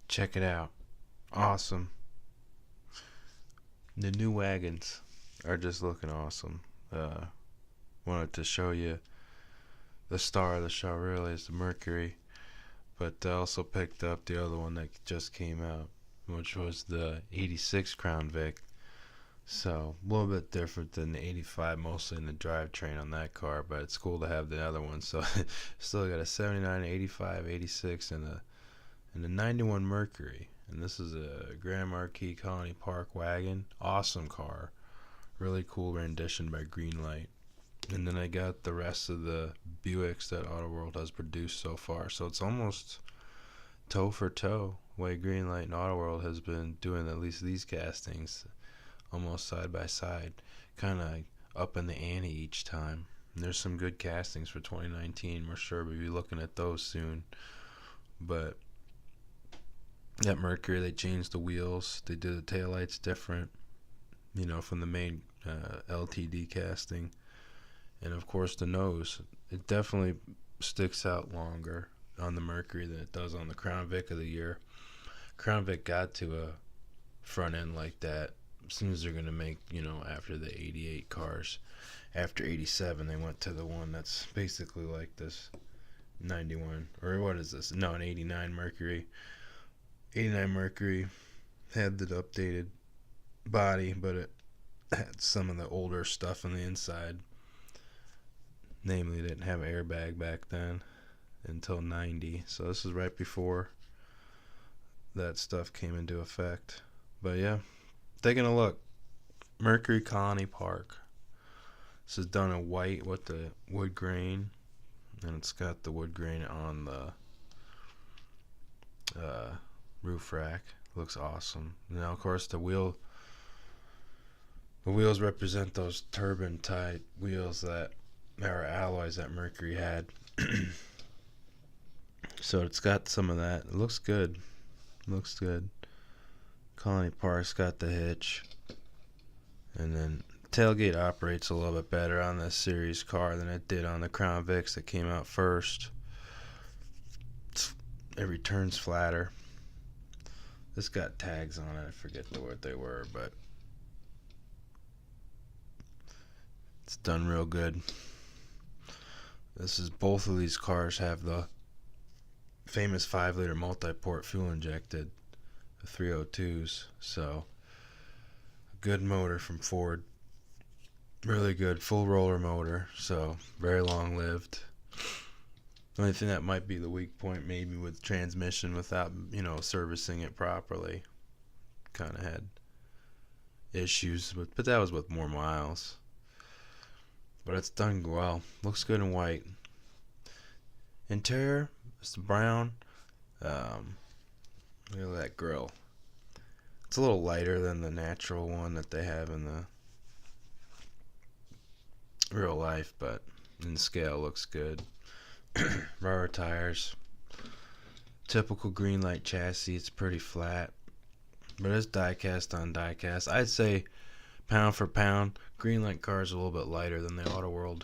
Check it out. Awesome. The new wagons are just looking awesome. Uh, Wanted to show you the star of the show, really, is the Mercury. But I also picked up the other one that just came out, which was the 86 Crown Vic. So, a little bit different than the 85, mostly in the drivetrain on that car, but it's cool to have the other one. So, still got a 79, 85, 86, and a 91 Mercury. And this is a Grand Marquis Colony Park wagon. Awesome car. Really cool rendition by Greenlight. And then I got the rest of the Buicks that AutoWorld has produced so far. So it's almost toe for toe way Greenlight and AutoWorld has been doing at least these castings, almost side by side, kind of up in the ante each time. And there's some good castings for 2019. We're sure we'll be looking at those soon. But that Mercury, they changed the wheels. They did the taillights different, from the main LTD casting. And of course the nose. It definitely sticks out longer on the Mercury than it does on the Crown Vic of the year. Crown Vic got to a front end like that as soon as they're going to make, after the 88 cars. After 87, they went to the one that's basically like this 91, or what is this? No, an 89 Mercury. 89 Mercury had the updated body, but it had some of the older stuff on the inside. Namely, didn't have an airbag back then until 90. So this is right before that stuff came into effect. But yeah, taking a look. Mercury Colony Park. This is done in white with the wood grain. And it's got the wood grain on the roof rack. Looks awesome. Now, of course, the wheels represent those turbine type wheels that are alloys that Mercury had. So it's got some of that. It looks good. Colony Park's got the hitch. And then tailgate operates a little bit better on this series car than it did on the Crown Vics that came out first. It returns flatter. This got tags on it. I forget what they were, but it's done real good. Both of these cars have the famous 5-liter multi-port fuel injected 302s. So, a good motor from Ford. Really good full roller motor. So, very long lived. The only thing that might be the weak point maybe with transmission without, servicing it properly. Kind of had issues, but that was with more miles. But it's done well. Looks good in white. Interior, it's brown. Look at that grill. It's a little lighter than the natural one that they have in the real life, but in scale looks good. Rubber tires. Typical Greenlight chassis. It's pretty flat, but it's diecast on diecast. I'd say pound for pound, Greenlight cars are a little bit lighter than the AutoWorld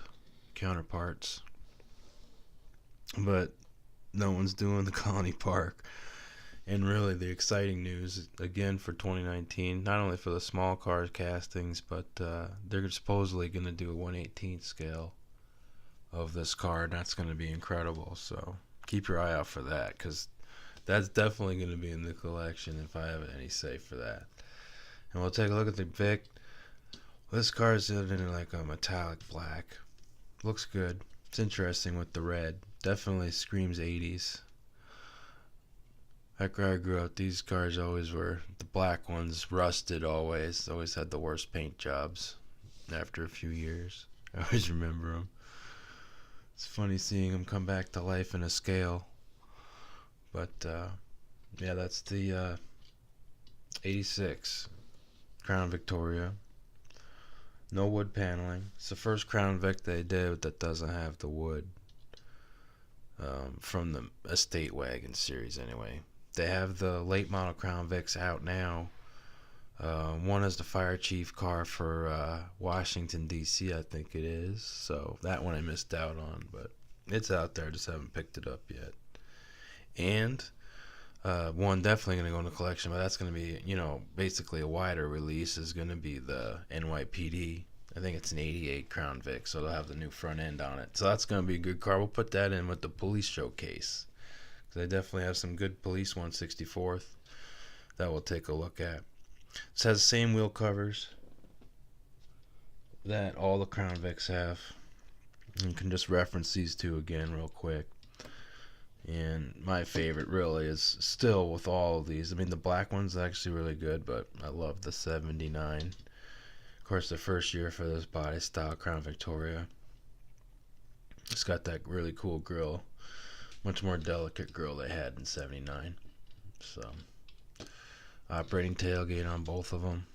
counterparts. But no one's doing the Colony Park. And really the exciting news, again for 2019, not only for the small cars castings, but they're supposedly going to do a 1/18 scale of this car, and that's going to be incredible. So keep your eye out for that, because that's definitely going to be in the collection if I have any say for that. And we'll take a look at the Vic. This car is in like a metallic black. Looks good. It's interesting with the red. Definitely screams 80s. After I grew up, these cars always were, the black ones, rusted always. Always had the worst paint jobs after a few years. I always remember them. It's funny seeing them come back to life in a scale. But, yeah, that's the 86 Crown Victoria. No wood paneling. It's the first Crown Vic they did that doesn't have the wood. From the Estate Wagon series, anyway. They have the late model Crown Vics out now. One is the fire chief car for Washington, D.C., I think it is. So that one I missed out on, but it's out there. I just haven't picked it up yet. And One definitely going to go in the collection, but that's going to be, basically a wider release is going to be the NYPD. I think it's an 88 Crown Vic, so they'll have the new front end on it. So that's going to be a good car. We'll put that in with the police showcase. Because they definitely have some good police 164th that we'll take a look at. This has the same wheel covers that all the Crown Vics have. You can just reference these two again real quick. And my favorite really is still with all of these. I mean, the black one's actually really good, but I love the 79. Of course, the first year for this body style Crown Victoria. It's got that really cool grille. Much more delicate grille they had in 79. So, operating tailgate on both of them.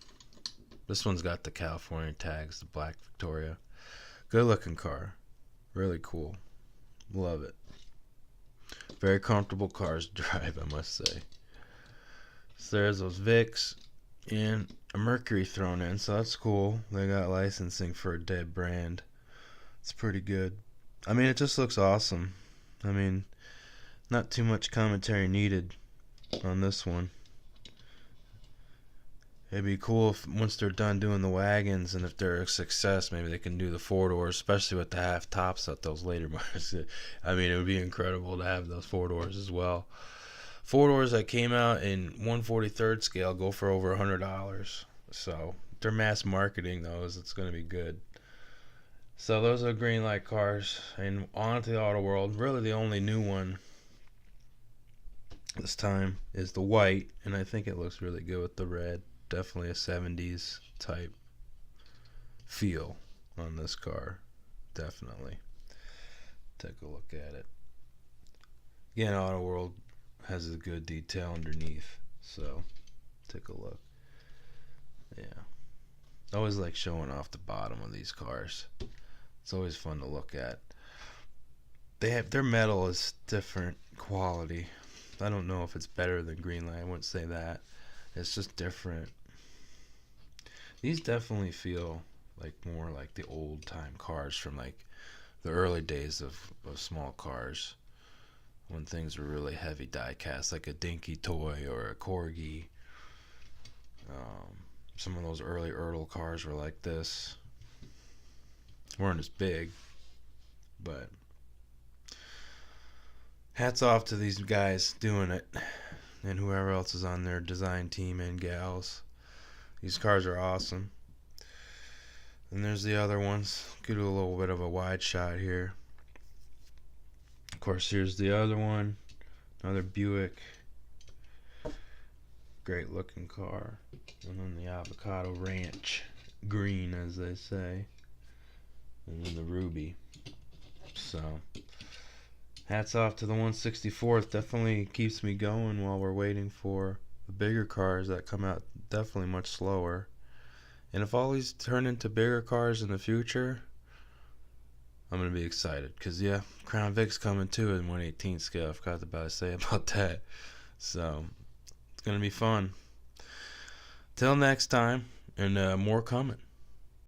This one's got the California tags, the black Victoria. Good looking car. Really cool. Love it. Very comfortable cars to drive, I must say. So there's those Vics and a Mercury thrown in, so that's cool. They got licensing for a dead brand. It's pretty good. I mean, it just looks awesome. I mean, not too much commentary needed on this one. It'd be cool if once they're done doing the wagons, and if they're a success, maybe they can do the 4-doors, especially with the half tops at those later models. I mean, it would be incredible to have those 4-doors as well. 4-doors that came out in 1/43 scale go for over $100. So if they're mass marketing those, it's going to be good. So those are Greenlight cars, and on to the AutoWorld. Really, the only new one this time is the white, and I think it looks really good with the red. Definitely a 70s type feel on this car. Definitely. Take a look at it. Again, AutoWorld has a good detail underneath, so take a look. Yeah. I always like showing off the bottom of these cars. It's always fun to look at. Their metal is different quality. I don't know if it's better than Greenlight. I wouldn't say that. It's just different. These definitely feel like more like the old time cars from like the early days of small cars, when things were really heavy diecast, like a Dinky Toy or a Corgi. Some of those early Ertl cars were like this. Weren't as big, but hats off to these guys doing it, and whoever else is on their design team and gals. These cars are awesome. And there's the other ones. Could do a little bit of a wide shot here. Of course, here's the other one. Another Buick. Great looking car. And then the Avocado Ranch green, as they say. And then the Ruby. So, hats off to the 164th. Definitely keeps me going while we're waiting for the bigger cars that come out definitely much slower. And if all these turn into bigger cars in the future, I'm going to be excited. Because, yeah, Crown Vic's coming too in 1/18 scale. I forgot about to say about that. So, it's going to be fun. Till next time, and more coming.